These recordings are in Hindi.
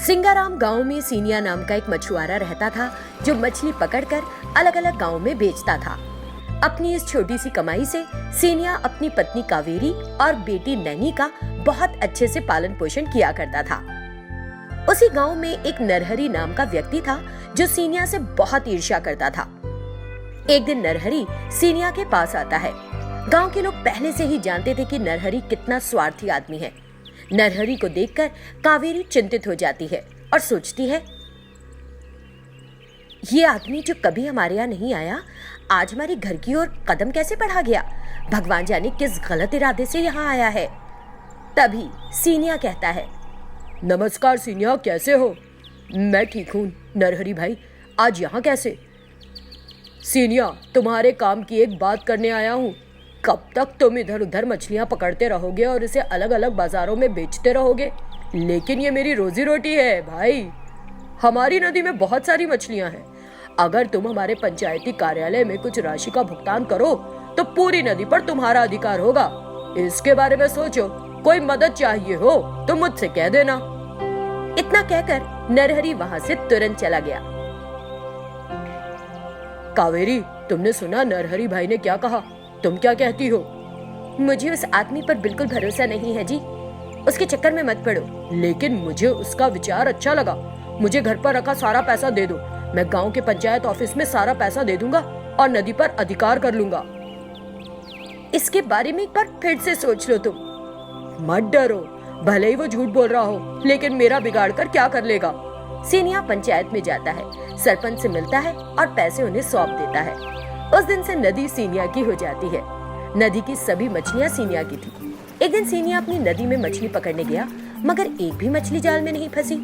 सिंगाराम गांव में सीनिया नाम का एक मछुआरा रहता था जो मछली पकड़कर अलग अलग गांव में बेचता था। अपनी इस छोटी सी कमाई से सीनिया अपनी पत्नी कावेरी और बेटी नैनी का बहुत अच्छे से पालन पोषण किया करता था। उसी गांव में एक नरहरी नाम का व्यक्ति था जो सीनिया से बहुत ईर्ष्या करता था। एक दिन नरहरी सीनिया के पास आता है। गांव के लोग पहले से ही जानते थे कि नरहरी कितना स्वार्थी आदमी है। नरहरी को देखकर कावेरी चिंतित हो जाती है और सोचती है, ये आदमी जो कभी हमारे यहाँ नहीं आया, आज हमारे घर की ओर कदम कैसे बढ़ा गया? भगवान जाने किस गलत इरादे से यहाँ आया है। तभी सीनिया कहता है, नमस्कार सीनिया, कैसे हो? मैं ठीक हूँ नरहरी भाई, आज यहाँ कैसे? सीनिया, तुम्हारे काम की एक बात करने आया हूँ। कब तक तुम इधर उधर मछलियाँ पकड़ते रहोगे और इसे अलग अलग बाजारों में बेचते रहोगे? लेकिन ये मेरी रोजी रोटी है भाई। हमारी नदी में बहुत सारी मछलियाँ हैं। अगर तुम हमारे पंचायती कार्यालय में कुछ राशि का भुगतान करो तो पूरी नदी पर तुम्हारा अधिकार होगा। इसके बारे में सोचो। कोई मदद चाहिए हो तो मुझसे कह देना। इतना कहकर नरहरी वहाँ से तुरंत चला गया। कावेरी, तुमने सुना नरहरी भाई ने क्या कहा? तुम क्या कहती हो? मुझे उस आदमी पर बिल्कुल भरोसा नहीं है जी, उसके चक्कर में मत पड़ो। लेकिन मुझे उसका विचार अच्छा लगा। मुझे घर पर रखा सारा पैसा दे दो। मैं गांव के पंचायत ऑफिस में सारा पैसा दे दूंगा और नदी पर अधिकार कर लूंगा। इसके बारे में एक बार फिर से सोच लो तुम। मत डरो, भले ही वो झूठ बोल रहा हो, लेकिन मेरा बिगाड़ कर क्या कर लेगा? सीनिया पंचायत में जाता है, सरपंच से मिलता है और पैसे उन्हें सौंप देता है। उस दिन से नदी सीनिया की हो जाती है। नदी की सभी मछलियाँ सीनिया की थी। एक दिन सीनिया अपनी नदी में मछली पकड़ने गया, मगर एक भी मछली जाल में नहीं फंसी।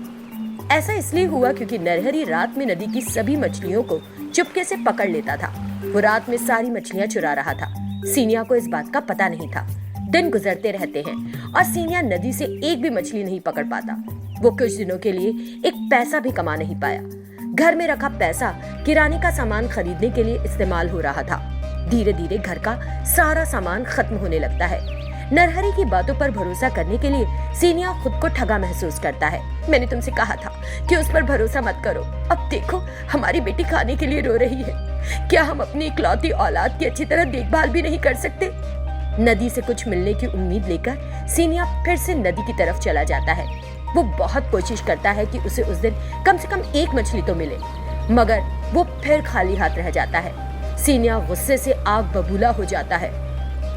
ऐसा इसलिए हुआ क्योंकि नरहरी रात में नदी की सभी मछलियों को चुपके से पकड़ लेता था। वो रात में सारी मछलियाँ चुरा रहा था। सीनिया को इस बात का पता नहीं था। दिन गुजरते रहते हैं और सीनिया नदी से एक भी मछली नहीं पकड़ पाता। वो कुछ दिनों के लिए एक पैसा भी कमा नहीं पाया। घर में रखा पैसा किराने का सामान खरीदने के लिए इस्तेमाल हो रहा था। धीरे धीरे घर का सारा सामान खत्म होने लगता है। नरहरी की बातों पर भरोसा करने के लिए सीनिया खुद को ठगा महसूस करता है। मैंने तुमसे कहा था कि उस पर भरोसा मत करो। अब देखो, हमारी बेटी खाने के लिए रो रही है। क्या हम अपनी इकलौती औलाद की अच्छी तरह देखभाल भी नहीं कर सकते? नदी से कुछ मिलने की उम्मीद लेकर सीनिया फिर से नदी की तरफ चला जाता है। वो बहुत कोशिश करता है कि उसे उस दिन कम से कम एक मछली तो मिले, मगर वो फिर खाली हाथ रह जाता है। सीनिया गुस्से से आग बबूला हो जाता है।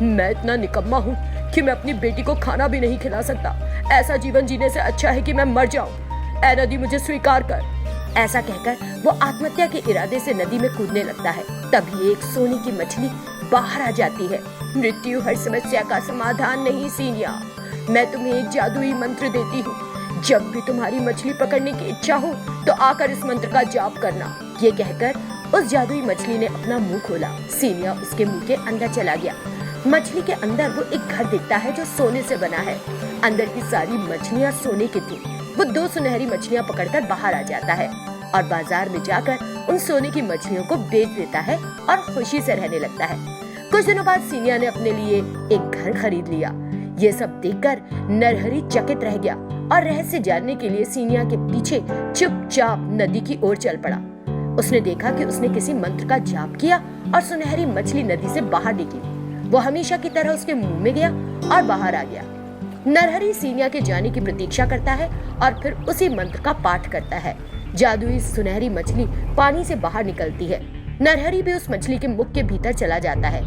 मैं इतना निकम्मा हूँ कि मैं अपनी बेटी को खाना भी नहीं खिला सकता। ऐसा जीवन जीने से अच्छा है कि मैं मर जाऊं। ऐ नदी, मुझे स्वीकार कर। ऐसा कहकर वो आत्महत्या के इरादे से नदी में कूदने लगता है। तभी एक सोने की मछली बाहर आ जाती है। मृत्यु हर समस्या का समाधान नहीं सीनिया, मैं तुम्हें एक जादुई मंत्र देती हूँ। जब भी तुम्हारी मछली पकड़ने की इच्छा हो तो आकर इस मंत्र का जाप करना। ये कहकर उस जादुई मछली ने अपना मुंह खोला। सीनिया उसके मुंह के अंदर चला गया। मछली के अंदर वो एक घर दिखता है जो सोने से बना है। अंदर की सारी मछलियाँ सोने की थी। वो 2 सुनहरी मछलियाँ पकड़कर बाहर आ जाता है और बाजार में जाकर उन सोने की मछलियों को बेच देता है और खुशी से रहने लगता है। कुछ दिनों बाद सीनिया ने अपने लिए एक घर खरीद लिया। ये सब देखकर नरहरी चकित रह गया और रहस्य जानने के लिए सीनिया के पीछे चुपचाप नदी की ओर चल पड़ा। उसने देखा कि उसने किसी मंत्र का जाप किया और सुनहरी मछली नदी से बाहर निकली। वो हमेशा की तरह उसके मुंह में गया और बाहर आ गया। नरहरी सीनिया के जाने की प्रतीक्षा करता है और फिर उसी मंत्र का पाठ करता है। जादुई सुनहरी मछली पानी से बाहर निकलती है। नरहरी भी उस मछली के मुख के भीतर चला जाता है।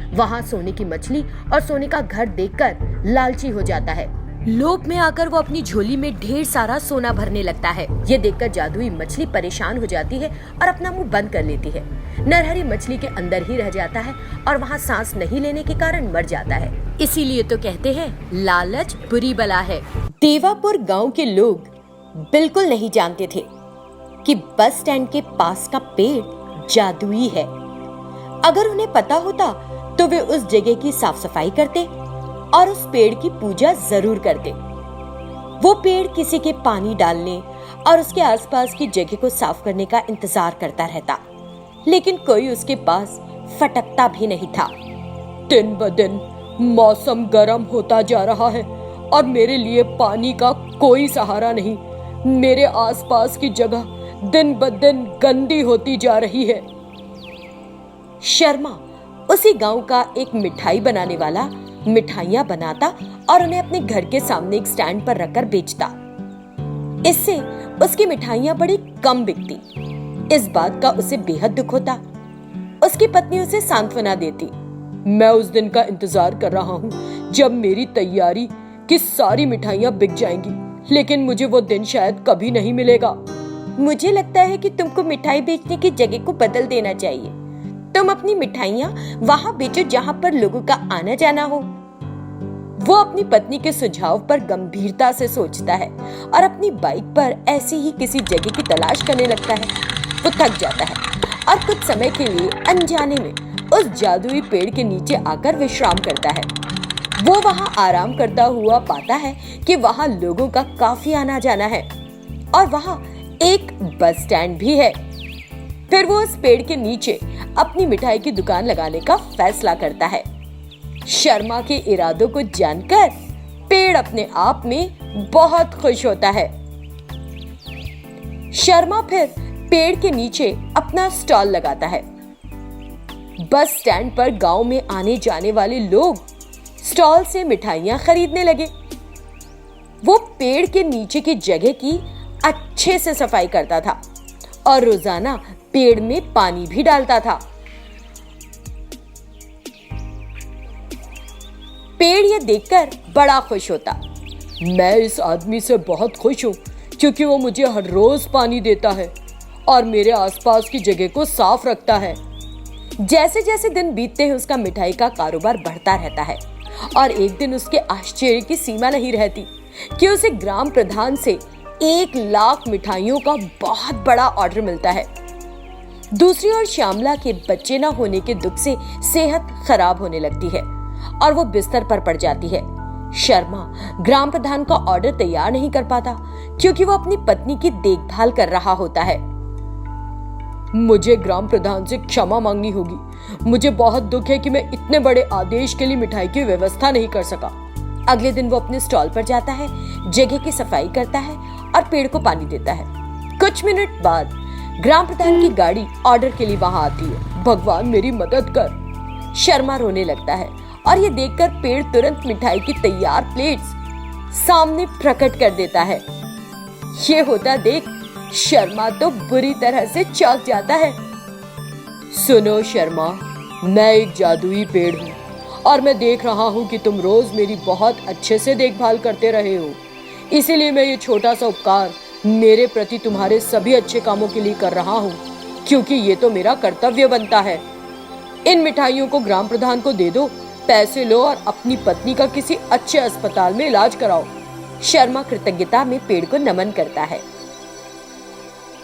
वहाँ सोने की मछली और सोने का घर देखकर लालची हो जाता है। लोभ में आकर वो अपनी झोली में ढेर सारा सोना भरने लगता है। ये देखकर जादुई मछली परेशान हो जाती है और अपना मुंह बंद कर लेती है। नरहरी मछली के अंदर ही रह जाता है और वहाँ सांस नहीं लेने के कारण मर जाता है। इसीलिए तो कहते हैं, लालच बुरी बला है। देवापुर गांव के लोग बिल्कुल नहीं जानते थे कि बस स्टैंड के पास का पेड़ जादुई है। अगर उन्हें पता होता तो वे उस जगह की साफ सफाई करते और उस पेड़ की पूजा जरूर करते। वो पेड़ किसी के पानी डालने और उसके आसपास की जगह को साफ करने का इंतजार करता रहता, लेकिन कोई उसके पास फटकता भी नहीं था। दिन ब दिन मौसम गर्म होता जा रहा है और मेरे लिए पानी का कोई सहारा नहीं। मेरे आसपास की जगह दिन ब दिन गंदी होती जा रही है। शर्मा उसी गांव का एक मिठाई बनाने वाला मिठाइयां बनाता और उन्हें अपने घर के सामने एक स्टैंड पर रखकर बेचता। इससे उसकी मिठाइयां बड़ी कम बिकती। इस बात का उसे बेहद दुख होता। उसकी पत्नी उसे सांत्वना देती। मैं उस दिन का इंतजार कर रहा हूँ जब मेरी तैयारी की सारी मिठाइयां बिक जाएंगी, लेकिन मुझे वो दिन शायद कभी नहीं मिलेगा। मुझे लगता है कि तुमको मिठाई बेचने की जगह को बदल देना चाहिए। तुम अपनी मिठाइयां वहां बेचो जहां पर लोगों का आना जाना हो। वो अपनी पत्नी के सुझाव पर गंभीरता से सोचता है और अपनी बाइक पर ऐसी ही किसी जगह की तलाश करने लगता है। वो थक जाता है और कुछ समय के लिए अनजाने में उस जादुई पेड़ के नीचे आकर विश्राम करता है। वो वहां आराम करता हुआ पाता है कि वहां लोगों का काफी आना जाना है और वहां एक बस स्टैंड भी है। फिर वो उस पेड़ के नीचे अपनी मिठाई की दुकान लगाने का फैसला करता है। शर्मा के इरादों को जानकर पेड़ अपने आप में बहुत खुश होता है। शर्मा फिर पेड़ के नीचे अपना स्टॉल लगाता है। बस स्टैंड पर गांव में आने जाने वाले लोग स्टॉल से मिठाइयां खरीदने लगे। वो पेड़ के नीचे की जगह की अच्छे से सफाई करता था और रोजाना पेड़ में पानी भी डालता था। पेड़ ये देखकर बड़ा खुश होता। मैं इस आदमी से बहुत खुश हूँ क्योंकि वो मुझे हर रोज पानी देता है और मेरे आसपास की जगह को साफ रखता है। जैसे जैसे दिन बीतते हैं उसका मिठाई का कारोबार बढ़ता रहता है और एक दिन उसके आश्चर्य की सीमा नहीं रहती कि उसे ग्राम प्रधान से 1,00,000 मिठाइयों का बहुत बड़ा ऑर्डर मिलता है। दूसरी ओर श्यामला के बच्चे न होने के दुख से सेहत खराब होने लगती है और वो बिस्तर पर पड़ जाती है। शर्मा ग्राम प्रधान का ऑर्डर तैयार नहीं कर पाता क्योंकि वो अपनी पत्नी की देखभाल कर रहा होता है। मुझे ग्राम प्रधान से क्षमा मांगनी होगी। मुझे बहुत दुख है कि मैं इतने बड़े आदेश के लिए मिठाई की व्यवस्था नहीं कर सका। अगले दिन वो अपने स्टॉल पर जाता है, जगह की सफाई करता है और पेड़ को पानी देता है। कुछ मिनट बाद ग्राम प्रधान की गाड़ी ऑर्डर के लिए वहां आती है। भगवान मेरी मदद कर। शर्मा रोने लगता है और ये देखकर पेड़ तुरंत मिठाई की तैयार प्लेट्स सामने प्रकट कर देता है। ये होता देख शर्मा तो बुरी तरह से चौंक जाता है। सुनो शर्मा, मैं एक जादुई पेड़ हूँ और मैं देख रहा हूँ कि तुम रोज मेरी बहुत अच्छे से देखभाल करते रहे हो। इसीलिए मैं ये छोटा सा उपकार मेरे प्रति तुम्हारे सभी अच्छे कामों के लिए कर रहा हूँ, क्योंकि ये तो मेरा कर्तव्य बनता है। इन मिठाइयों को ग्राम प्रधान को दे दो, पैसे लो और अपनी पत्नी का किसी अच्छे अस्पताल में इलाज कराओ। शर्मा कृतज्ञता में पेड़ को नमन करता है।